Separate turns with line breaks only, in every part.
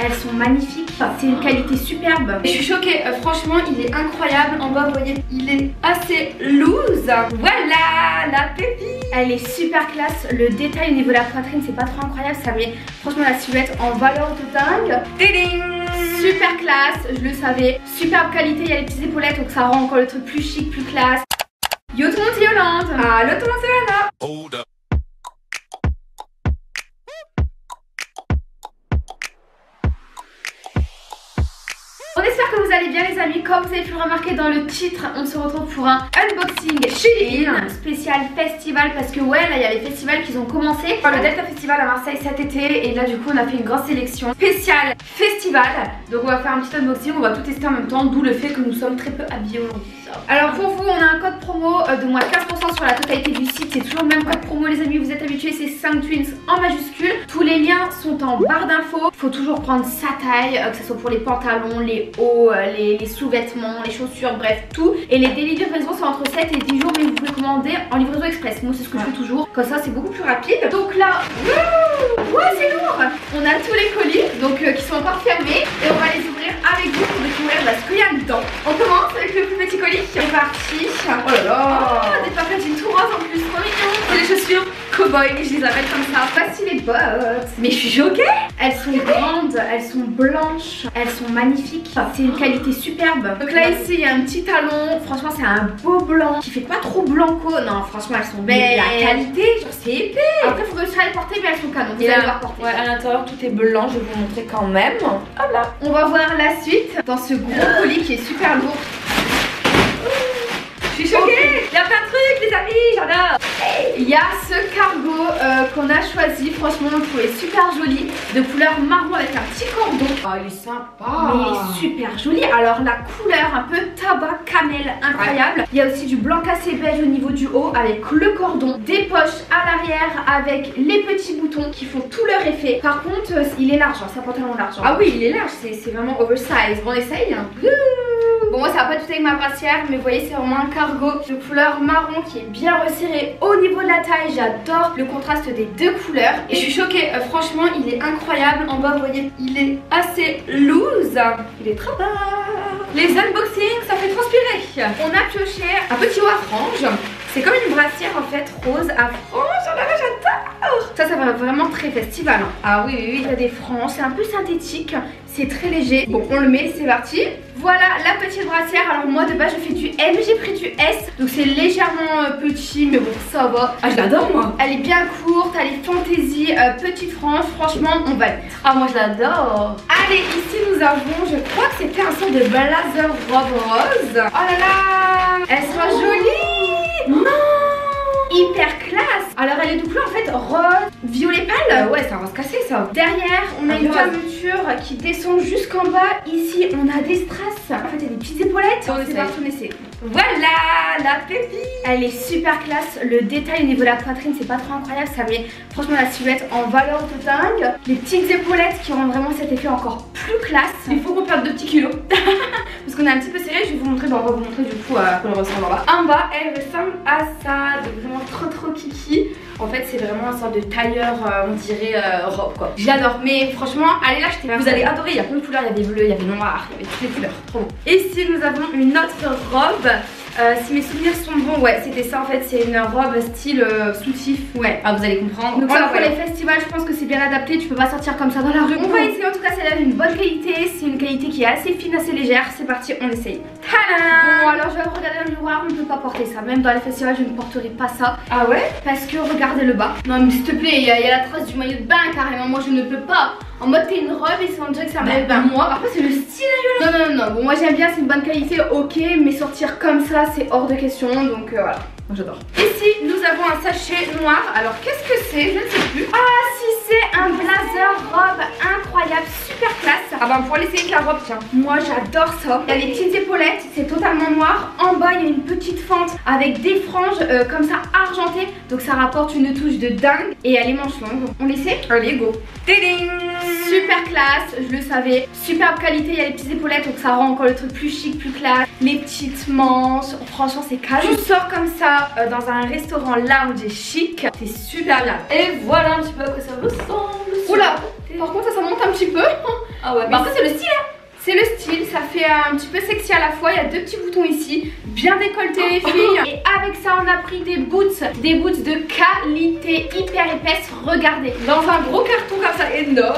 elles sont magnifiques, enfin, c'est une qualité superbe. Je suis choquée, franchement il est incroyable. En bas vous voyez il est assez loose. Voilà la pépite. Elle est super classe, le détail au niveau de la poitrine c'est pas trop incroyable, ça met franchement la silhouette en valeur de dingue. Tiding. Super classe, je le savais, superbe qualité, il y a les petites épaulettes donc ça rend encore le truc plus chic, plus classe. Yo tout le monde c'est Yolande. Allo tout le monde c'est Lana. Hold up. On espère que vous allez bien les amis. Comme vous avez pu le remarquer dans le titre, on se retrouve pour un unboxing Shein spécial festival. Parce que ouais là il y a les festivals qui ont commencé. Le Delta Festival à Marseille cet été. Et là du coup on a fait une grosse sélection spéciale festival. Donc on va faire un petit unboxing, on va tout tester en même temps. D'où le fait que nous sommes très peu habillés aujourd'hui. Alors pour vous on a un code promo de moins 15% sur la totalité du site. C'est toujours le même code promo les amis, vous êtes habitués, c'est 5 Twins en majuscule. Tous les liens sont en barre d'infos. Faut toujours prendre sa taille, que ce soit pour les pantalons, les hauts, les sous-vêtements, les chaussures, bref tout. Et les délais de livraison sont entre 7 et 10 jours, mais vous pouvez commander en livraison express. Moi c'est ce que je fais toujours, comme ça c'est beaucoup plus rapide. Donc là, ouais c'est lourd. On a tous les colis donc qui sont encore fermés et on va les ouvrir avec vous pour découvrir ce qu'il y a dedans. On commence avec le plus petit colis. C'est parti. Oh là là, des packaging tout rose en plus, trop mignon. C'est les chaussures cowboy, je les appelle comme ça. Voici les bottes. Mais je suis choquée. Elles sont grandes, elles sont blanches, elles sont magnifiques. C'est une qualité superbe. Donc là ici il y a un petit talon. Franchement c'est un beau blanc qui fait pas trop blanco. Non franchement elles sont belles. La qualité, c'est épais. Après faut réussir à les porter mais elles sont canon. Vous allez voir porter. Ouais, à l'intérieur tout est blanc, je vais vous montrer quand même. Hop là. On va voir la suite dans ce gros colis qui est super lourd. Je suis choquée. Il y a plein de trucs les amis, j'adore. Il y a ce cargo qu'on a choisi. Franchement on le trouvait super joli, de couleur marron avec un petit cordon. Oh il est sympa. Mais il est super joli. Alors la couleur un peu tabac cannelle, incroyable. Ouais. Il y a aussi du blanc cassé beige au niveau du haut avec le cordon. Des poches à l'arrière avec les petits boutons qui font tout leur effet. Par contre il est large, c'est un pantalon large. Ah oui il est large, c'est vraiment oversize. Bon on essaye. Bon moi ça va pas tout avec ma brassière, mais vous voyez c'est vraiment un cargo de couleur marron qui est bien resserré au niveau de la taille. J'adore le contraste des deux couleurs et je suis choquée, franchement il est incroyable. En bas vous voyez il est assez loose, il est trop bas. Les unboxings ça fait transpirer. On a pioché un petit haut à franges. C'est comme une brassière en fait rose à franges. Oh là là j'adore. Ça va vraiment très festival. Ah oui oui oui, il y a des franges, c'est un peu synthétique. C'est très léger. Bon on le met, c'est parti. Voilà la petite brassière. Alors moi de base je fais du M, j'ai pris du S. Donc c'est légèrement petit mais bon ça va. Ah je l'adore moi. Elle est bien courte, elle est fantaisie, petite frange. Franchement on va le mettre. Ah moi je l'adore. Allez ici nous avons, je crois que c'était un sort de blazer robe rose. Oh là là, elles sont jolies. Non, hyper classe. Alors elle est de couleur en fait rose, violet pâle. Ouais c'est un rose cassé ça. Derrière on a une fermeture qui descend jusqu'en bas. Ici on a des strass. En fait il y a des petites épaulettes. C'est parti on essaie. Voilà la pépite. Elle est super classe. Le détail au niveau de la poitrine c'est pas trop incroyable. Ça met franchement la silhouette en valeur de dingue. Les petites épaulettes qui rendent vraiment cet effet encore plus classe. Il faut qu'on perde 2 petits kilos. Parce qu'on est un petit peu serré. Je vais vous montrer, bon, on va vous montrer du coup à quoi elle ressemble en bas. En bas elle ressemble à ça. Donc vraiment trop kiki. En fait c'est vraiment une sorte de tailleur on dirait robe quoi. J'adore mais franchement allez l'acheter. Vous allez adorer, il y a plein de couleurs, il y avait bleu, il y avait noir, il y avait toutes les couleurs. Trop beau. Et ici nous avons une autre robe. Si mes souvenirs sont bons, ouais c'était ça en fait, c'est une robe style soutif. Ouais, ah vous allez comprendre. Donc ça pour les festivals je pense que c'est bien adapté, tu peux pas sortir comme ça dans la rue. On va essayer en tout cas, celle-là d'une bonne qualité, c'est une qualité qui est assez fine, assez légère. C'est parti, on essaye. Tadam. Bon alors je vais regarder dans le miroir, on ne peut pas porter ça, même dans les festivals je ne porterai pas ça. Ah ouais? Parce que regardez le bas. Non mais s'il te plaît, il y a la trace du maillot de bain carrément, moi je ne peux pas. En mode t'es une robe et c'est on dirait que ça maillot de bain. Moi, après c'est le style à Yolande. Non, bon moi j'aime bien, c'est une bonne qualité, ok, mais sortir comme ça c'est hors de question, donc voilà. J'adore. Ici nous avons un sachet noir. Alors qu'est-ce que c'est? Je ne sais plus. Ah si, c'est un blazer robe incroyable, super classe. Ah bah on pourra l'essayer avec la robe tiens. Moi j'adore ça. Il y a les petites épaulettes, c'est totalement noir. En bas il y a une petite fente avec des franges comme ça argentées. Donc ça rapporte une touche de dingue. Et elle est manche longue. On l'essaie? Allez go. Tiding. Super classe, je le savais. Superbe qualité, il y a les petites épaulettes donc ça rend encore le truc plus chic, plus classe. Les petites manches, franchement c'est calme. Tu sors comme ça dans un restaurant lounge et chic, c'est super bien. Et voilà un petit peu à quoi ça ressemble. Oula, Par contre ça monte un petit peu. Ah ouais, mais ça c'est le style hein. C'est le style, ça fait un petit peu sexy à la fois. Il y a 2 petits boutons ici, bien décolletés les filles. Et avec ça on a pris des boots de qualité hyper épaisses. Regardez, dans un gros carton comme ça, énorme.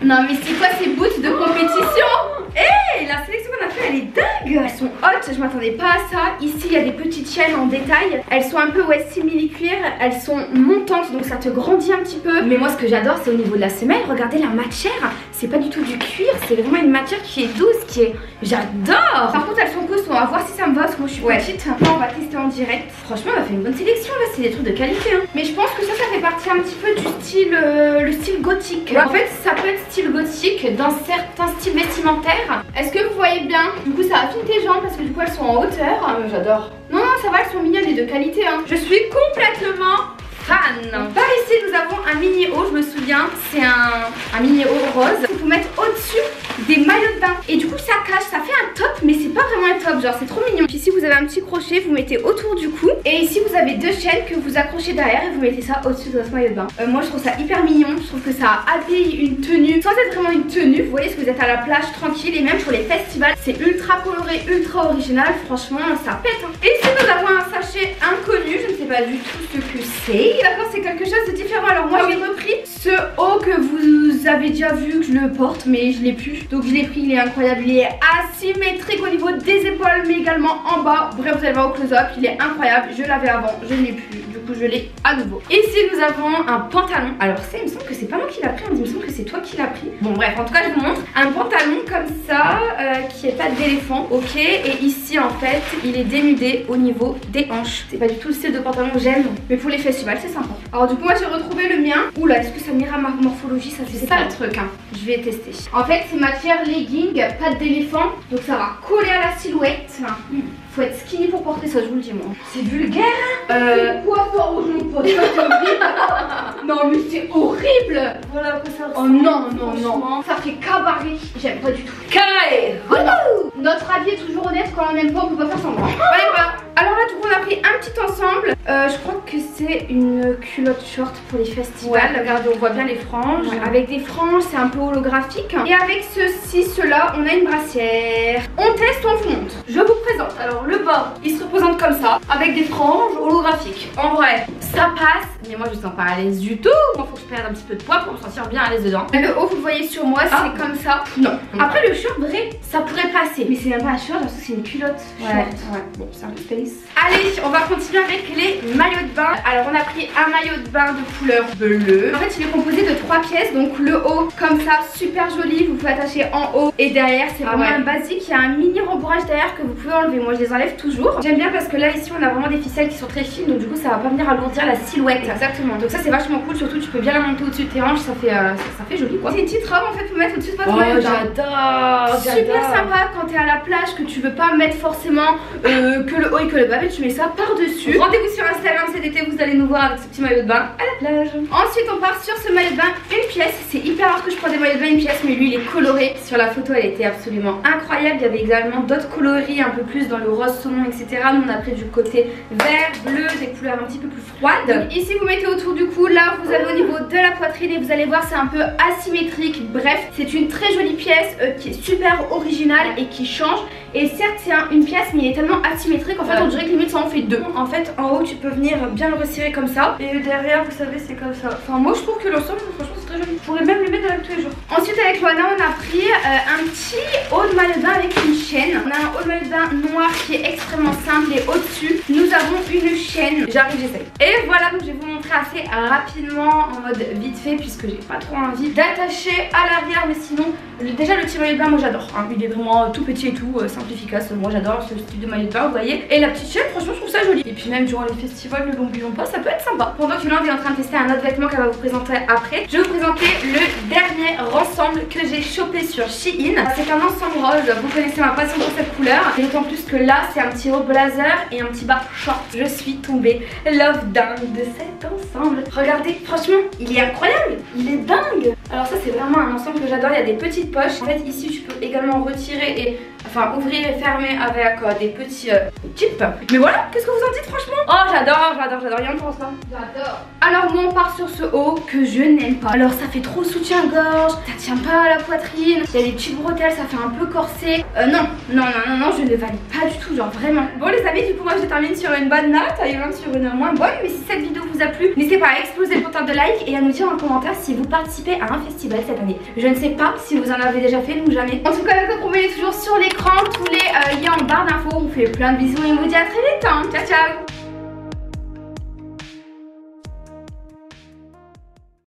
Non mais c'est quoi ces boots de compétition? Hey, la sélection qu'on a fait elle est dingue. Elles sont hautes, je m'attendais pas à ça. Ici il y a des petites chaînes en détail. Elles sont un peu simili cuir. Elles sont montantes donc ça te grandit un petit peu. Mais moi ce que j'adore c'est au niveau de la semelle. Regardez la matière, c'est pas du tout du cuir, c'est vraiment une matière qui est douce, qui est... J'adore. Par contre elles sont costauds, on va voir si ça me va parce que moi je suis petite. Là, on va tester en direct. Franchement on a fait une bonne sélection là, c'est des trucs de qualité hein. Mais je pense que ça fait partie un petit peu du style, le style gothique. En fait ça peut être style gothique dans certains styles vestimentaires. Est-ce que vous voyez bien? Du coup ça affine tes jambes parce que du coup elles sont en hauteur. J'adore. Non ça va, elles sont mignonnes et de qualité hein. Je suis complètement fan. Par ici nous avons un mini haut, je me souviens, c'est un mini haut rose. Il faut mettre au-dessus des maillots de bain. Et du coup ça cache, ça fait un top mais c'est pas vraiment un top, genre c'est trop mignon. Puis ici vous avez un petit crochet, vous mettez autour du cou. Et ici vous avez 2 chaînes que vous accrochez derrière et vous mettez ça au-dessus de votre maillot de bain. Moi je trouve ça hyper mignon, je trouve que ça habille une tenue sans être vraiment une tenue. Vous voyez, ce que vous êtes à la plage tranquille et même pour les festivals, c'est ultra coloré, ultra original. Franchement ça pète hein. Et ici nous avons un sachet inconnu, je ne sais pas du tout ce que c'est. D'accord, c'est quelque chose de différent. Alors moi j'ai repris ce haut que vous avez déjà vu que je le porte mais je l'ai plus. Donc je l'ai pris, il est incroyable, il est asymétrique au niveau des épaules mais également en bas. Bref vous allez voir au close-up, il est incroyable. Je l'avais avant, je ne l'ai plus, du coup je l'ai à nouveau. Ici nous avons un pantalon. Alors ça il me semble que c'est pas moi qui l'a pris, il me semble que c'est toi qui l'as pris. Bon bref, en tout cas je vous montre un pantalon comme ça qui est pas d'éléphant, ok. Et ici en fait il est dénudé au niveau des hanches. C'est pas du tout le style de pantalon que j'aime, mais pour les festivals c'est sympa. Alors du coup moi j'ai retrouvé le mien. Oula, est-ce que ça m'ira ma morphologie? Ça c'est ça le truc hein. Je vais tester. En fait c'est matière legging, patte d'éléphant, donc ça va coller à la silhouette. Faut être skinny pour porter ça, je vous le dis moi. C'est vulgaire hein. Quoi ça rouge mon pote? Non mais c'est horrible. Voilà à quoi ça ressemble. Oh non non non, ça fait cabaret. J'aime pas du tout. Cabaret. Notre avis est toujours honnête, quand on n'aime pas on peut pas faire semblant. Ouais bah. Alors là du coup on a pris un petit ensemble. Je crois que c'est une culotte short pour les festivals. Ouais, regardez, on voit bien les franges. Ouais. Avec des franges, c'est un peu holographique. Et avec ceci, cela, on a une brassière. On teste, on vous montre. Je vous présente. Alors le bas, il se représente comme ça, avec des franges holographiques. En vrai, ça passe, mais moi je me sens pas à l'aise du tout. Moi faut que je perde un petit peu de poids pour me sentir bien à l'aise dedans. Le haut, vous le voyez sur moi, c'est comme ça. Non. Après le short, vrai, ça pourrait passer. Mais c'est même pas un short, c'est une culotte short. Ouais. Bon, c'est un peu space. Allez, on va continuer avec les maillots de bain. Alors on a pris un maillot de bain de couleur bleue. En fait il est composé de 3 pièces. Donc le haut comme ça, super joli. Vous pouvez attacher en haut et derrière. C'est vraiment un basique. Il y a un mini rembourrage derrière que vous pouvez enlever. Moi je les enlève toujours. J'aime bien parce que là ici on a vraiment des ficelles qui sont très fines. Donc du coup ça va pas venir alourdir la silhouette. Exactement. Donc ça c'est vachement cool. Surtout tu peux bien la monter au-dessus de tes hanches. Ça fait joli quoi. C'est une petite robe en fait pour mettre au-dessus de votre maillot de bain. J'adore. Super sympa quand t'es à la plage, que tu veux pas mettre forcément que le haut et que le bas. Tu mets ça par-dessus. Rendez-vous sur Instagram cet été, vous allez nous voir avec ce petit maillot de bain à la plage. Ensuite on part sur ce maillot de bain une pièce. C'est hyper rare que je prends des maillots de bain une pièce, mais lui il est coloré. Sur la photo elle était absolument incroyable. Il y avait également d'autres coloris un peu plus dans le rose saumon etc. Nous on a pris du côté vert, bleu, des couleurs un petit peu plus froides. Donc ici vous mettez autour du cou, là vous avez au niveau de la poitrine et vous allez voir c'est un peu asymétrique. Bref c'est une très jolie pièce qui est super originale et qui change. Et certes c'est une pièce mais il est tellement asymétrique en fait on dirait que limite ça en fait deux. En fait en haut tu peux venir bien le resserrer comme ça. Et derrière vous savez c'est comme ça. Enfin moi je trouve que l'ensemble franchement c'est très joli. Je pourrais même le mettre avec tous les jours. Ensuite avec Loana on a pris un petit haut de maillot de bain avec une chaîne. On a un haut de maillot de bain noir qui est extrêmement simple. Et au-dessus nous avons une chaîne. J'arrive, j'essaye. Et voilà, donc je vais vous montrer assez rapidement en mode vite fait puisque j'ai pas trop envie d'attacher à l'arrière. Mais sinon déjà le petit maillot de bain moi j'adore hein. Il est vraiment tout petit et tout simple, efficace. Moi j'adore ce style de maillot de bain vous voyez. Et la petite chaîne franchement je trouve ça joli. Et puis même durant les festivals, ne l'oublions pas, ça peut être sympa. Pendant que Yolande est en train de tester un autre vêtement qu'elle va vous présenter après, je vais vous présenter le dernier ensemble que j'ai chopé sur Shein. C'est un ensemble rose, vous connaissez ma passion pour cette couleur. Et d'autant plus que là c'est un petit haut blazer et un petit bas short. Je suis tombée love dingue de cet ensemble. Regardez, franchement il est incroyable, il est dingue. Alors ça c'est vraiment un ensemble que j'adore, il y a des petites poches. En fait ici tu peux également retirer et enfin ouvrir et fermer avec des petits chips. Mais voilà, qu'est-ce que vous en dites franchement? Oh j'adore, Yann pense pas. J'adore. Alors moi on part sur ce haut que je n'aime pas. Alors ça fait trop soutien-gorge, ça tient pas à la poitrine, il y a des petites bretelles, ça fait un peu corset. Non, je ne valide pas du tout, genre vraiment. Bon les amis, du coup moi je termine sur une bonne note et même sur une moins bonne. Mais si cette vidéo vous a plu, n'hésitez pas à exploser le compteur de like et à nous dire en commentaire si vous participez à un festival cette année. Je ne sais pas si vous en avez déjà fait ou jamais. En tout cas la code promo est toujours sur l'écran, tous les liens en barre d'infos. On vous fait plein de bisous et on vous dit à très vite. Ciao ciao.